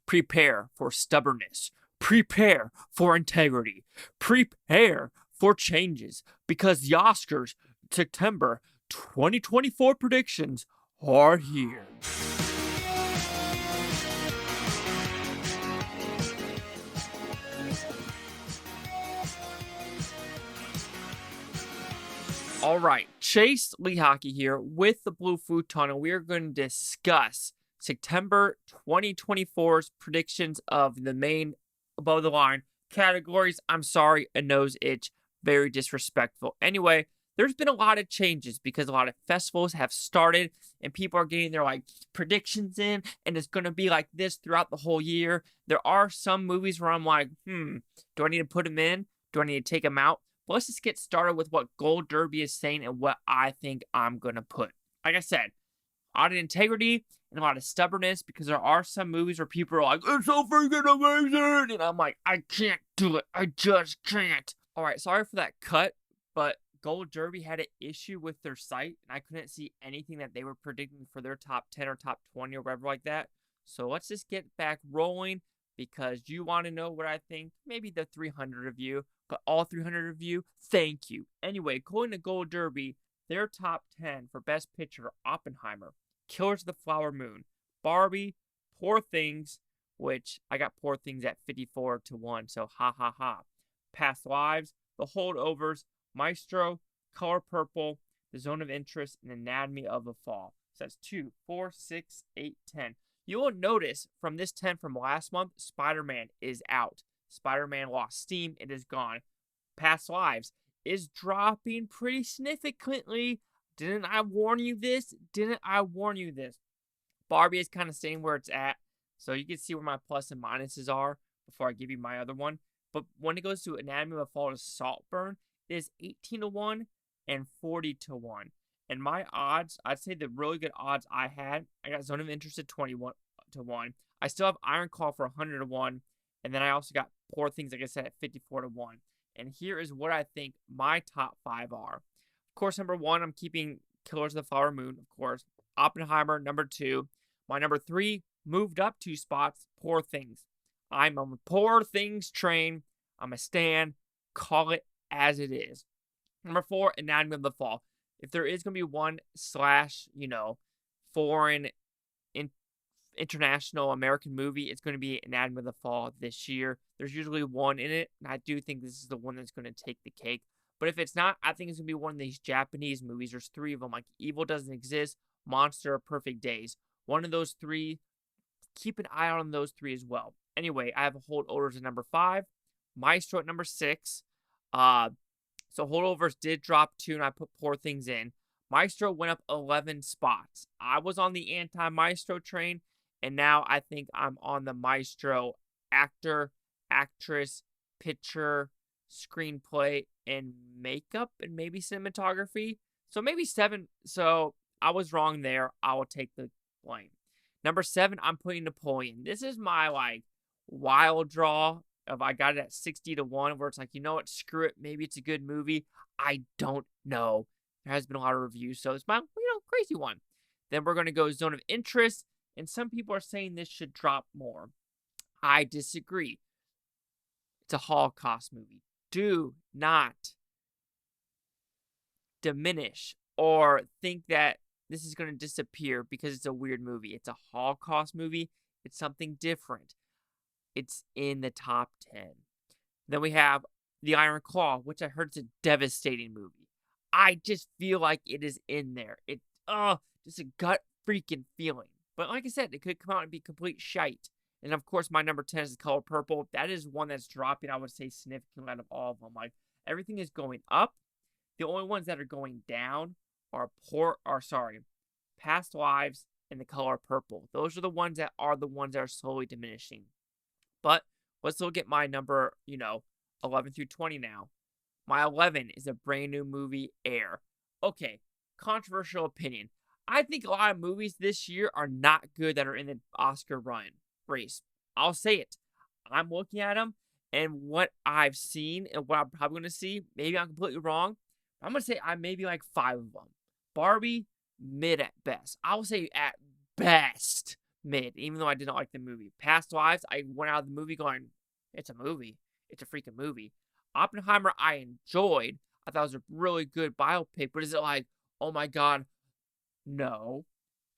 Prepare for stubbornness. Prepare for integrity. Prepare for changes because the Oscars September 2024 predictions are here. All right, Chase Lehocky here with the Blue Futon, and we are going to discuss September 2024's predictions of the main above the line categories. I'm sorry, a nose itch, very disrespectful. Anyway, there's been a lot of changes because a lot of festivals have started and people are getting their predictions in, and it's going to be like this throughout the whole year. There are some movies where I'm like, do I need to put them in? Do I need to take them out? But let's just get started with what Gold Derby is saying and what I think I'm going to put. Like I said, a lot of integrity and a lot of stubbornness because there are some movies where people are like, it's so freaking amazing. And I'm like, I can't do it. I just can't. All right, sorry for that cut, but Gold Derby had an issue with their site and I couldn't see anything that they were predicting for their top 10 or top 20 or whatever like that. So let's just get back rolling because you want to know what I think. Maybe the 300 of you, but all 300 of you, thank you. Anyway, going to Gold Derby, their top 10 for Best Picture: Oppenheimer, Killers of the Flower Moon, Barbie, Poor Things, which I got Poor Things at 54-1, so ha ha ha. Past Lives, The Holdovers, Maestro, Color Purple, The Zone of Interest, and Anatomy of a Fall. So that's 2, 4, 6, 8, 10. You will notice from this 10 from last month, Spider-Man is out. Spider-Man lost steam. It is gone. Past Lives is dropping pretty significantly. Didn't I warn you this? Didn't I warn you this? Barbie is kind of staying where it's at. So you can see where my plus and minuses are before I give you my other one. But when it goes to Anatomy of a Fall to Saltburn, it is 18-1 and 40-1. And my odds, I'd say the really good odds I got Zone of Interest at 21-1. I still have Iron Claw for 100-1. And then I also got Poor Things, like I said, at 54-1. And here is what I think my top 5 are. Of course, number 1, I'm keeping Killers of the Flower Moon, of course. Oppenheimer, number 2. My number 3 moved up 2 spots, Poor Things. I'm on the Poor Things train. I'm a stan. Call it as it is. Number 4, Anatomy of the Fall. If there is going to be one / foreign international American movie, it's going to be Anatomy of the Fall this year. There's usually one in it, and I do think this is the one that's going to take the cake. But if it's not, I think it's going to be one of these Japanese movies. There's 3 of them, like Evil Doesn't Exist, Monster, Perfect Days. One of those 3, keep an eye out on those 3 as well. Anyway, I have Holdovers at number 5, Maestro at number 6. So Holdovers did drop 2, and I put Poor Things in. Maestro went up 11 spots. I was on the anti-Maestro train, and now I think I'm on the Maestro actor, actress, picture, screenplay, and makeup, and maybe cinematography. So maybe 7. So I was wrong there. I will take the blame. Number 7, I'm putting Napoleon. This is my wild draw. I got it at 60-1, where it's like, you know what, screw it. Maybe it's a good movie. I don't know. There has been a lot of reviews, so it's my crazy one. Then we're going to go Zone of Interest, and some people are saying this should drop more. I disagree. It's a Holocaust movie. Do not diminish or think that this is going to disappear because it's a weird movie. It's a Holocaust movie. It's something different. It's in the top 10. Then we have The Iron Claw, which I heard is a devastating movie. I just feel like it is in there. Just a gut freaking feeling. But like I said, it could come out and be complete shite. And of course, my number 10 is The Color Purple. That is one that's dropping, I would say, significantly out of all of them. Everything is going up. The only ones that are going down are Past Lives and The Color Purple. Those are the ones that are slowly diminishing. But let's look at my number, 11 through 20 now. My 11 is a brand new movie, Air. Okay, controversial opinion. I think a lot of movies this year are not good that are in the Oscar race. I'll say it. I'm looking at them, and what I've seen and what I'm probably going to see, maybe I'm completely wrong. I'm going to say I maybe like 5 of them. Barbie, mid at best. I will say at best, mid, even though I didn't like the movie. Past Lives, I went out of the movie going, it's a movie. It's a freaking movie. Oppenheimer, I enjoyed. I thought it was a really good biopic, but is it like, oh my god, no.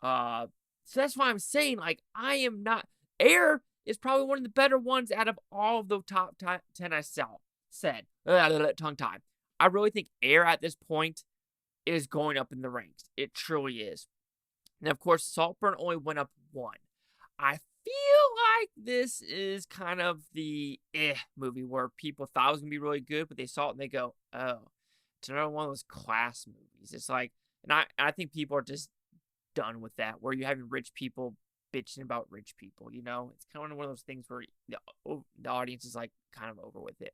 So that's why I'm saying, like, I am not. Air is probably one of the better ones out of all of the top 10 I said. Tongue tied. I really think Air at this point is going up in the ranks. It truly is. And of course, Saltburn only went up one. I feel like this is kind of the movie where people thought it was going to be really good, but they saw it and they go, oh, it's another one of those class movies. It's like, and I think people are just done with that, where you're having rich people bitching about rich people, you know? It's kind of one of those things where the audience is like kind of over with it.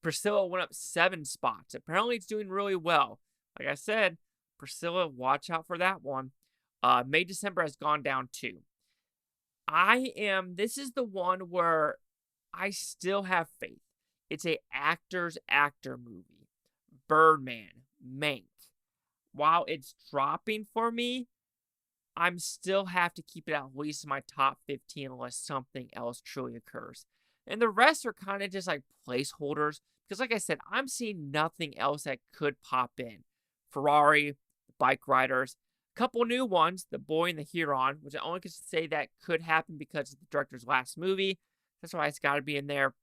Priscilla went up 7 spots. Apparently it's doing really well. Like I said, Priscilla, watch out for that one. May December has gone down 2. This is the one where I still have faith. It's a actor's actor movie. Birdman, Mank. While it's dropping for me, I'm still have to keep it at least in my top 15 unless something else truly occurs. And the rest are kind of just like placeholders. Because like I said, I'm seeing nothing else that could pop in. Ferrari, Bike Riders, a couple new ones, The Boy and the Huron, which I only can say that could happen because of the director's last movie. That's why it's got to be in there.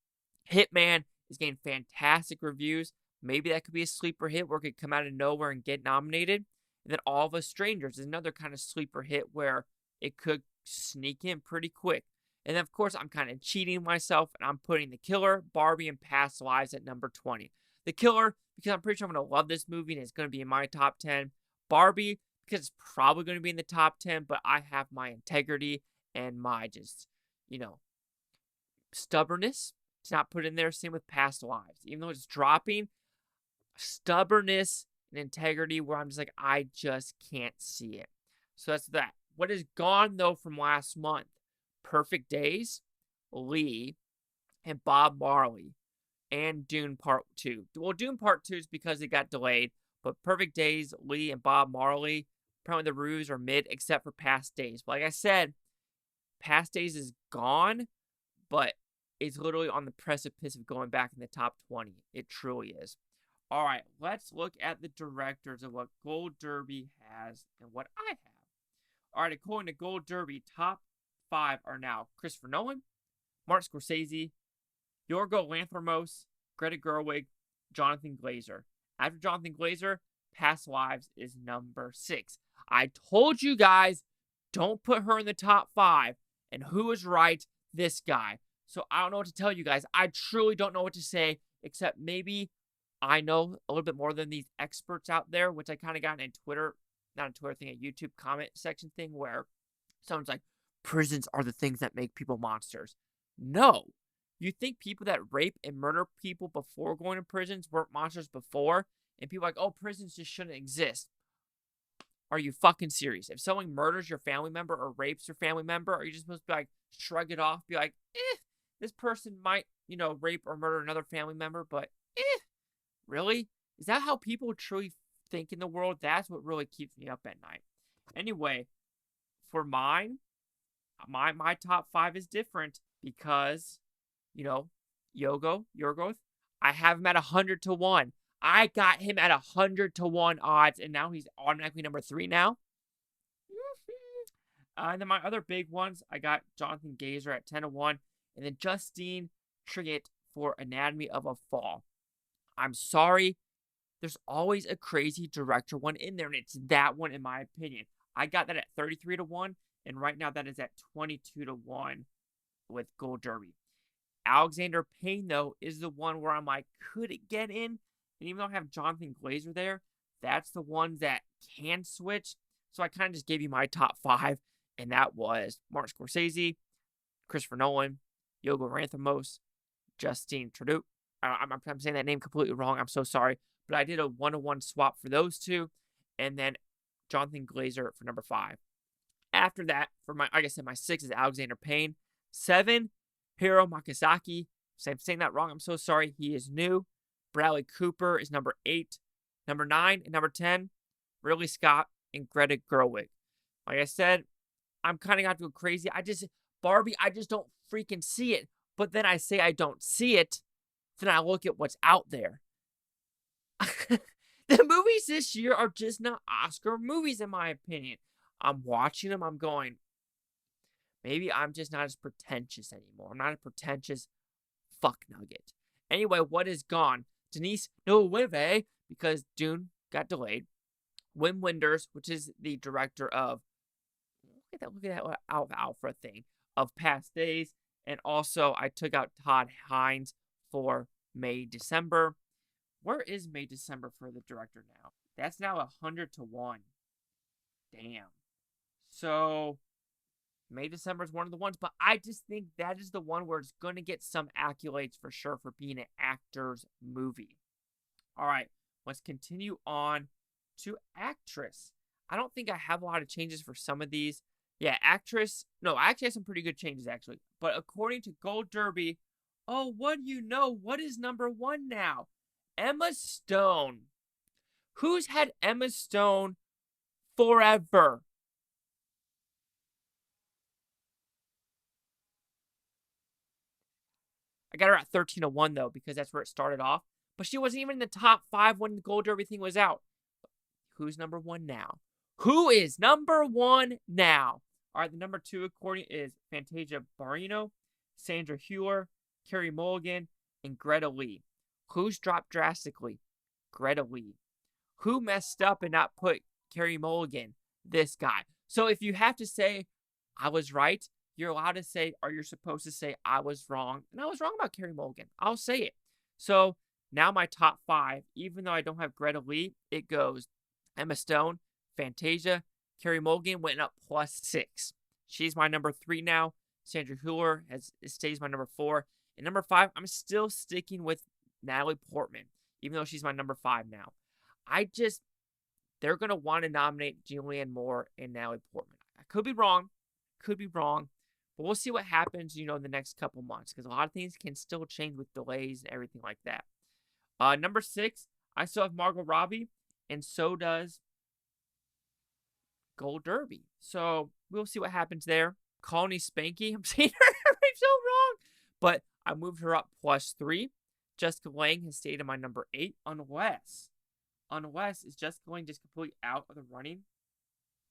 Hitman is getting fantastic reviews. Maybe that could be a sleeper hit where it could come out of nowhere and get nominated. And then All of Us Strangers is another kind of sleeper hit where it could sneak in pretty quick. And then, of course, I'm kind of cheating myself, and I'm putting The Killer, Barbie, and Past Lives at number 20. The Killer, because I'm pretty sure I'm going to love this movie, and it's going to be in my top 10. Barbie, because it's probably going to be in the top 10, but I have my integrity and my just, stubbornness to not put in there. Same with Past Lives. Even though it's dropping, stubbornness and integrity where I'm just like, I just can't see it. So that's that. What is gone, though, from last month? Perfect Days, Lee, and Bob Marley, and Dune Part 2. Well, Dune Part 2 is because it got delayed, but Perfect Days, Lee, and Bob Marley, apparently the reviews are mid, except for Past Days. But like I said, Past Days is gone, but it's literally on the precipice of going back in the top 20. It truly is. All right, let's look at the directors of what Gold Derby has and what I have. All right, according to Gold Derby, top 5 are now Christopher Nolan, Martin Scorsese, Yorgo Lanthimos, Greta Gerwig, Jonathan Glazer. After Jonathan Glazer, Past Lives is number 6. I told you guys, don't put her in the top 5. And who was right? This guy. So I don't know what to tell you guys. I truly don't know what to say, except maybe I know a little bit more than these experts out there, which I kind of got in Twitter, not a Twitter thing, a YouTube comment section thing where someone's like, prisons are the things that make people monsters. No. You think people that rape and murder people before going to prisons weren't monsters before? And people are like, oh, prisons just shouldn't exist. Are you fucking serious? If someone murders your family member or rapes your family member, are you just supposed to be like, shrug it off, be like, this person might, rape or murder another family member, but really? Is that how people truly think in the world? That's what really keeps me up at night. Anyway, for mine, my top 5 is different because, Yorgos, I have him at 100 to 1. I got him at 100 to 1 odds, and now he's automatically number 3 now. And then my other big ones, I got Jonathan Glazer at 10 to 1, and then Justine Triet for Anatomy of a Fall. I'm sorry, there's always a crazy director one in there, and it's that one in my opinion. I got that at 33 to 1, and right now that is at 22 to 1 with Gold Derby. Alexander Payne, though, is the one where I'm like, could it get in? And even though I have Jonathan Glazer there, that's the one that can switch. So I kind of just gave you my top 5, and that was Martin Scorsese, Christopher Nolan, Yorgo Lanthimos, Justine Triet. I'm saying that name completely wrong. I'm so sorry. But I did a 1-to-1 swap for those two, and then Jonathan Glazer for number 5. After that, for my 6 is Alexander Payne. 7, Hiro Makazaki. I'm saying that wrong. I'm so sorry. He is new. Bradley Cooper is number 8. Number 9 and number 10, Ridley Scott and Greta Gerwig. Like I said, I'm kind of got to go crazy. Barbie, I just don't freaking see it. But then I say I don't see it, then I look at what's out there. The movies this year are just not Oscar movies, in my opinion. I'm watching them, I'm going, maybe I'm just not as pretentious anymore. I'm not a pretentious fuck nugget. Anyway, what is gone? Denise Villeneuve, because Dune got delayed. Wim Wenders, which is the director of, look at that Alpha thing, of Past Days. And also, I took out Todd Hines for May, December. Where is May, December for the director now? That's now 100 to 1. Damn. So, May, December is one of the ones, but I just think that is the one where it's going to get some accolades for sure for being an actor's movie. All right, let's continue on to actress. I don't think I have a lot of changes for some of these. Yeah, actress. No, I actually have some pretty good changes, actually. But according to Gold Derby, oh, what do you know? What is number 1 now? Emma Stone. Who's had Emma Stone forever? I got her at 13 to 1, though, because that's where it started off. But she wasn't even in the top 5 when the Gold Derby thing was out. Who's number 1 now? Who is number 1 now? All right, the number 2 according is Fantasia Barrino, Sandra Hüller, Carey Mulligan, and Greta Lee. Who's dropped drastically? Greta Lee. Who messed up and not put Carey Mulligan? This guy. So if you have to say, I was right, you're allowed to say, or you're supposed to say, I was wrong. And I was wrong about Carey Mulligan. I'll say it. So now my top 5, even though I don't have Greta Lee, it goes Emma Stone, Fantasia, Carey Mulligan went up +6. She's my number 3 now. Sandra Hüller stays my number 4. And number 5, I'm still sticking with Natalie Portman, even though she's my number 5 now. They're going to want to nominate Julianne Moore and Natalie Portman. I could be wrong, but we'll see what happens, in the next couple months, because a lot of things can still change with delays and everything like that. Number 6, I still have Margot Robbie, and so does Gold Derby. So we'll see what happens there. Connie Spanky, I'm saying her so wrong, but I moved her up +3. Jessica Lange has stayed in my number 8, unless is Jessica Lange just completely out of the running?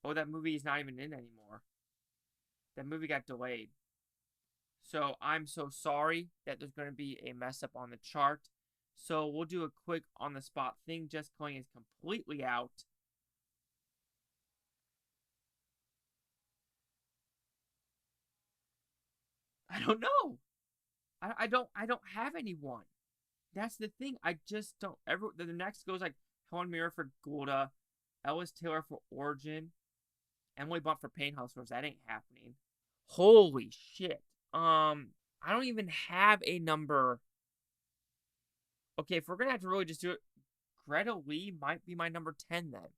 Oh, that movie is not even in anymore. That movie got delayed. So I'm so sorry that there's going to be a mess up on the chart. So we'll do a quick on-the-spot thing. Jessica Lange is completely out. I don't know. I don't have anyone. That's the thing. I just don't. The next goes like Helen Mirren for Gulda, Ellis Taylor for Origin, Emily Blunt for Pain Hustlers. That ain't happening. Holy shit. I don't even have a number. Okay, if we're gonna have to really just do it, Greta Lee might be my number 10 then.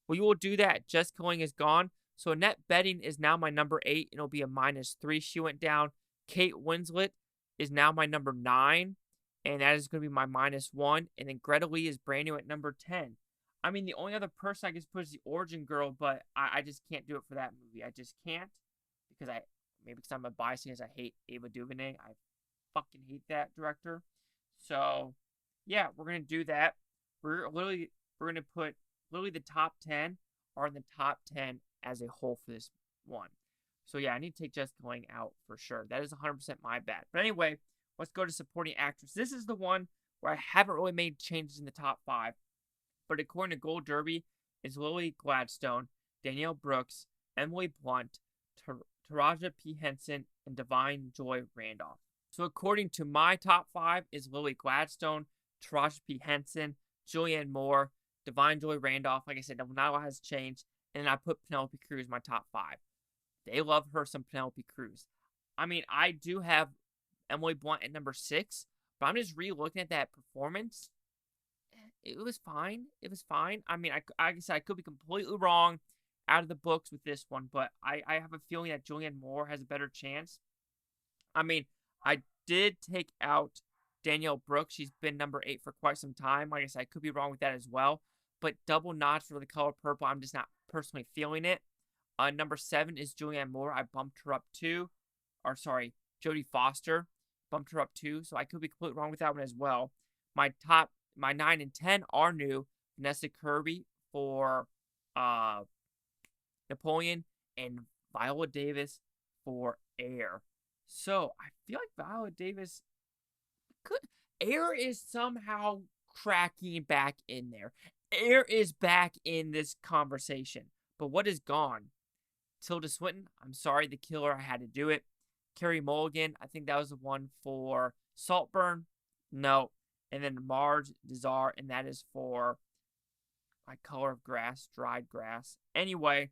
We will do that. Jessica Lange is gone. So Annette Bening is now my number 8, and it'll be a -3. She went down. Kate Winslet is now my number 9, and that is going to be my -1. And then Greta Lee is brand new at number 10. I mean, the only other person I guess put is the Origin Girl, but I just can't do it for that movie. I just can't, because because I'm a bias as I hate Ava DuVernay. I fucking hate that director. So yeah, we're gonna do that. We're gonna put literally the top 10 are in the top 10 as a whole for this one. So yeah, I need to take Jessica Lange out for sure. That is 100% my bad. But anyway, let's go to supporting actress. This is the one where I haven't really made changes in the top 5. But according to Gold Derby, it's Lily Gladstone, Danielle Brooks, Emily Blunt, Taraji P. Henson, and Divine Joy Randolph. So according to my top 5 is Lily Gladstone, Taraji P. Henson, Julianne Moore, Divine Joy Randolph. Like I said, not a lot has changed. And then I put Penelope Cruz in my top 5. They love her some Penelope Cruz. I mean, I do have Emily Blunt at number 6, but I'm just re-looking at that performance. It was fine. I mean, like I said, I could be completely wrong out of the books with this one, but I have a feeling that Julianne Moore has a better chance. I mean, I did take out Danielle Brooks. She's been number 8 for quite some time. Like I said, I could be wrong with that as well. But double nods for The Color Purple, I'm just not personally feeling it. Number 7 is Julianne Moore. I bumped her up 2. Or, sorry, Jodie Foster. Bumped her up 2, so I could be completely wrong with that one as well. My 9 and 10 are new. Vanessa Kirby for Napoleon, and Viola Davis for Air. So I feel like Viola Davis could. Air is somehow cracking back in there. Air is back in this conversation. But what is gone? Tilda Swinton, I'm sorry, The Killer, I had to do it. Carey Mulligan, I think that was the one for Saltburn. No. And then Marge Dizar, and that is for My Color of Grass, Dried Grass. Anyway,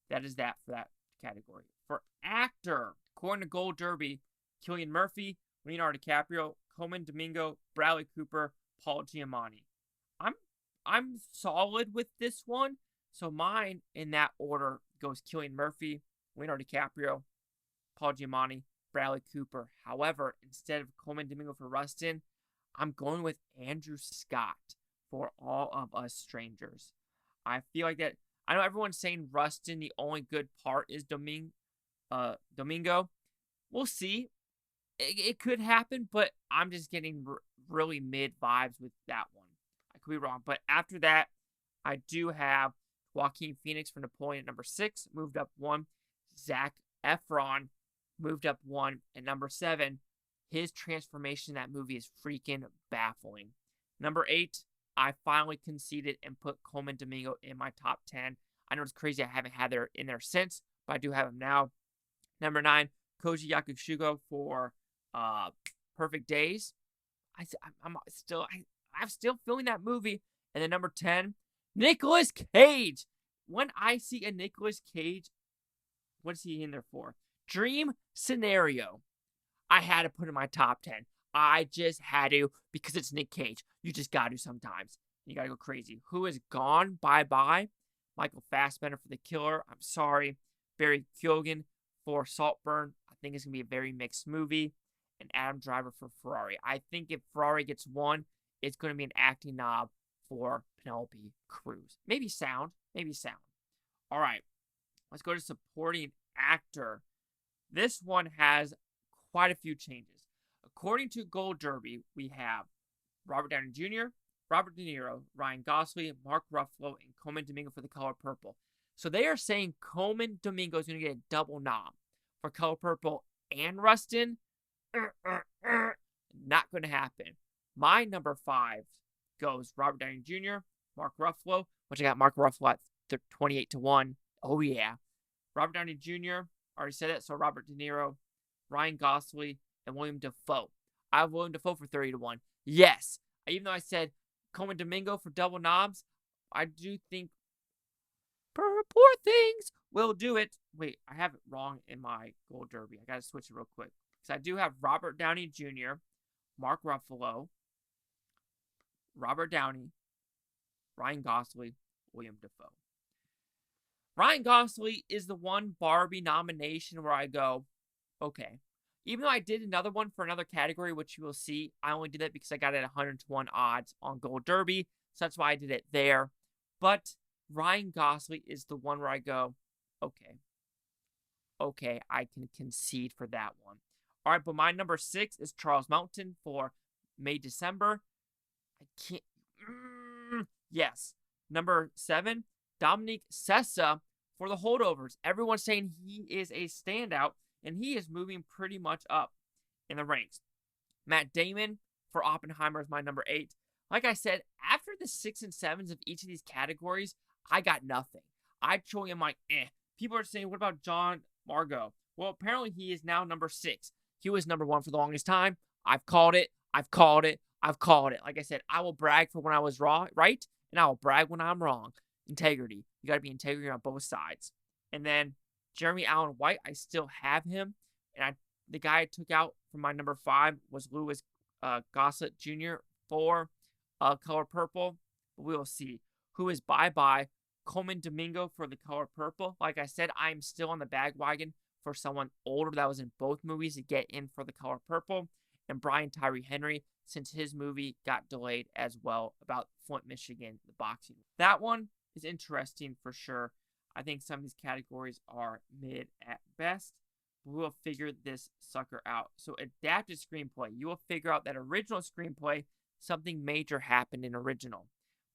that is that for that category. For actor, according to Gold Derby, Cillian Murphy, Leonardo DiCaprio, Coleman Domingo, Bradley Cooper, Paul Giamatti. I'm solid with this one. So mine in that order goes Cillian Murphy, Leonardo DiCaprio, Paul Giamatti, Bradley Cooper. However, instead of Coleman Domingo for Rustin, I'm going with Andrew Scott for All of Us Strangers. I feel like that. I know everyone's saying Rustin, the only good part is Domingo. We'll see. It could happen, but I'm just getting really mid vibes with that one. I could be wrong. But after that, I do have Joaquin Phoenix for Napoleon at number 6, moved up 1. Zac Efron moved up 1. And number 7, his transformation in that movie is freaking baffling. Number 8, I finally conceded and put Coleman Domingo in my top 10. I know it's crazy I haven't had her in there since, but I do have him now. Number 9, Koji Yakushugo for Perfect Days. I'm still feeling that movie. And then number 10, Nicolas Cage. When I see a Nicolas Cage, what is he in there for? Dream Scenario. I had to put in my top 10. I just had to because it's Nick Cage. You just got to sometimes. You got to go crazy. Who is gone? Bye-bye. Michael Fassbender for The Killer. I'm sorry. Barry Keoghan for Saltburn. I think it's going to be a very mixed movie. And Adam Driver for Ferrari. I think if Ferrari gets one, it's going to be an acting knob for Penelope Cruz. Maybe sound. All right. Let's go to supporting actor. This one has quite a few changes. According to Gold Derby, we have Robert Downey Jr., Robert De Niro, Ryan Gosling, Mark Ruffalo, and Coleman Domingo for The Color Purple. So they are saying Coleman Domingo is going to get a double nom for Color Purple and Rustin. Not going to happen. My number 5 goes Robert Downey Jr., Mark Ruffalo, which I got Mark Ruffalo at 28-1. Oh, yeah. Robert Downey Jr., already said it, so Robert De Niro, Ryan Gosling, and William Dafoe. I have William Dafoe for 30-1. Yes. Even though I said Coleman Domingo for double knobs, I do think Poor Things will do it. Wait, I have it wrong in my Gold Derby. I got to switch it real quick. Because I do have Robert Downey Jr., Mark Ruffalo, Robert Downey, Ryan Gosling, William Dafoe. Ryan Gosling is the one Barbie nomination where I go, okay. Even though I did another one for another category, which you will see, I only did that because I got it at 101 odds on Gold Derby. So that's why I did it there. But Ryan Gosling is the one where I go, okay, I can concede for that one. All right, but my number 6 is Charles Melton for May, December. I can't. Yes. Number 7, Dominique Sessa for The Holdovers. Everyone's saying he is a standout, and he is moving pretty much up in the ranks. Matt Damon for Oppenheimer is my number 8. Like I said, after the 6 and 7s of each of these categories, I got nothing. I truly am like, People are saying, what about John Margot? Well, apparently he is now number 6. He was number 1 for the longest time. I've called it. Like I said, I will brag for when I was right, and I will brag when I'm wrong. Integrity. You got to be integrity on both sides. And then Jeremy Allen White, I still have him. And the guy I took out from my number 5 was Louis Gossett Jr. for Color Purple. We will see. Who is bye-bye? Coleman Domingo for The Color Purple. Like I said, I'm still on the bandwagon for someone older that was in both movies to get in for The Color Purple. And Brian Tyree Henry, since his movie got delayed as well, about Flint, Michigan, the boxing. That one is interesting for sure. I think some of these categories are mid at best. We'll figure this sucker out. So adapted screenplay. You will figure out that original screenplay, something major happened in original.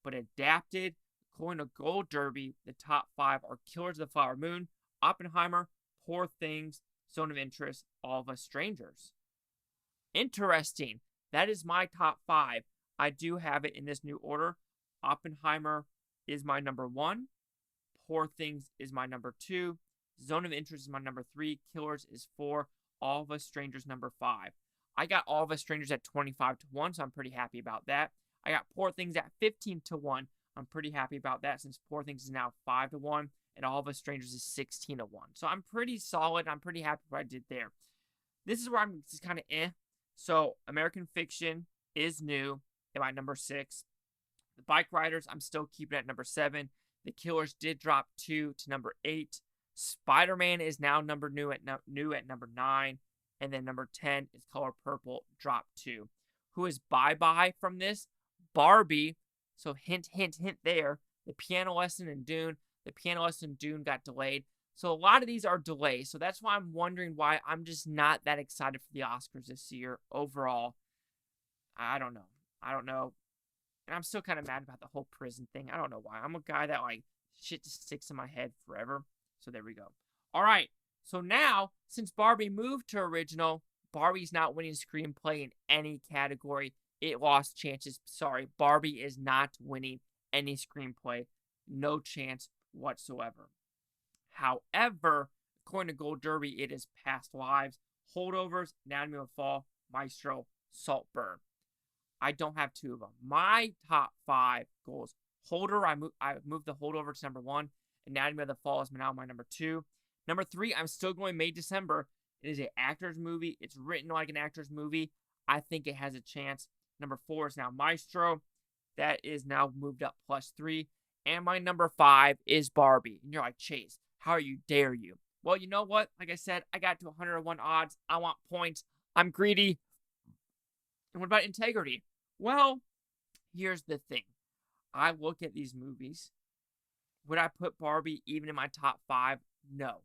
But adapted, according to Gold Derby, the top 5 are Killers of the Flower Moon, Oppenheimer, Poor Things, Zone of Interest, All of Us Strangers. Interesting. That is my top 5. I do have it in this new order. Oppenheimer is my number 1. Poor Things is my number 2. Zone of Interest is my number 3. Killers is 4. All of Us Strangers number 5. I got All of Us Strangers at 25-1, so I'm pretty happy about that. I got Poor Things at 15-1. I'm pretty happy about that since Poor Things is now 5-1 and All of Us Strangers is 16-1. So I'm pretty solid. I'm pretty happy with what I did there. This is where I'm just kind of eh. So American Fiction is new at my number 6. The Bike Riders, I'm still keeping at number 7. The Killers did drop 2 to number 8. Spider-Man is now new at number 9. And then number 10 is Color Purple, drop 2. Who is bye-bye from this? Barbie. So hint, hint, hint there. The Piano Lesson and Dune. The Piano Lesson and Dune got delayed. So a lot of these are delays. So that's why I'm wondering why I'm just not that excited for the Oscars this year overall. I don't know. And I'm still kind of mad about the whole prison thing. I don't know why. I'm a guy that, like, shit just sticks in my head forever. So there we go. All right. So now, since Barbie moved to original, Barbie's not winning screenplay in any category. It lost chances. Sorry, Barbie is not winning any screenplay. No chance whatsoever. However, according to Gold Derby, it is Past Lives, Holdovers, Anatomy of a Fall, Maestro, Saltburn. I don't have 2 of them. My top 5 goals. Holder, I moved the Holdover to number 1. Anatomy of the Fall is now my number 2. Number 3, I'm still going May, December. It is an actor's movie. It's written like an actor's movie. I think it has a chance. Number 4 is now Maestro. That is now moved up +3. And my number 5 is Barbie. And you're like, Chase, how dare you? Well, you know what? Like I said, I got to 101 odds. I want points. I'm greedy. And what about integrity? Well, here's the thing. I look at these movies. Would I put Barbie even in my top 5? No.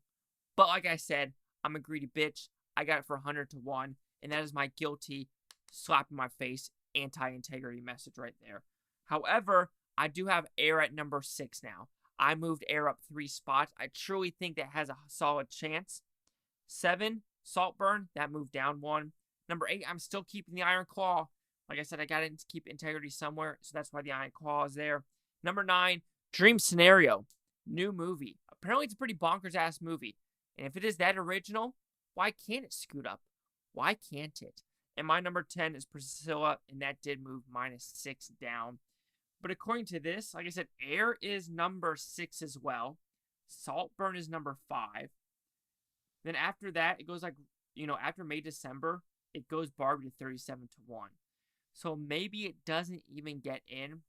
But like I said, I'm a greedy bitch. I got it for 100-1. And that is my guilty slap in my face anti-integrity message right there. However, I do have Air at number 6 now. I moved Air up 3 spots. I truly think that has a solid chance. 7, Saltburn. That moved down 1. Number 8, I'm still keeping the Iron Claw. Like I said, I got to keep integrity somewhere, so that's why the Iron Claw is there. Number 9, Dream Scenario. New movie. Apparently, it's a pretty bonkers-ass movie. And if it is that original, why can't it scoot up? Why can't it? And my number 10 is Priscilla, and that did move -6 down. But according to this, like I said, Air is number 6 as well. Saltburn is number 5. Then after that, it goes like, after May, December, it goes Barbie to 37-1. So maybe it doesn't even get in,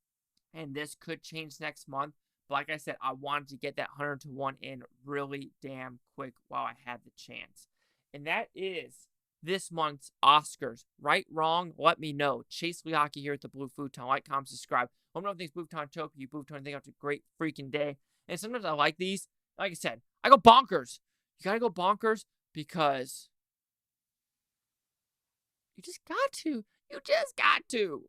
and this could change next month. But like I said, I wanted to get that 100-1 in really damn quick while I had the chance. And that is this month's Oscars. Right, wrong, let me know. Chase Lehocky here at the Blue Futon. Like, comment, subscribe. Let me know if things Futon choke you. Futon, think it's a great freaking day. And sometimes I like these. Like I said, I go bonkers. You gotta go bonkers because you just got to. You just got to.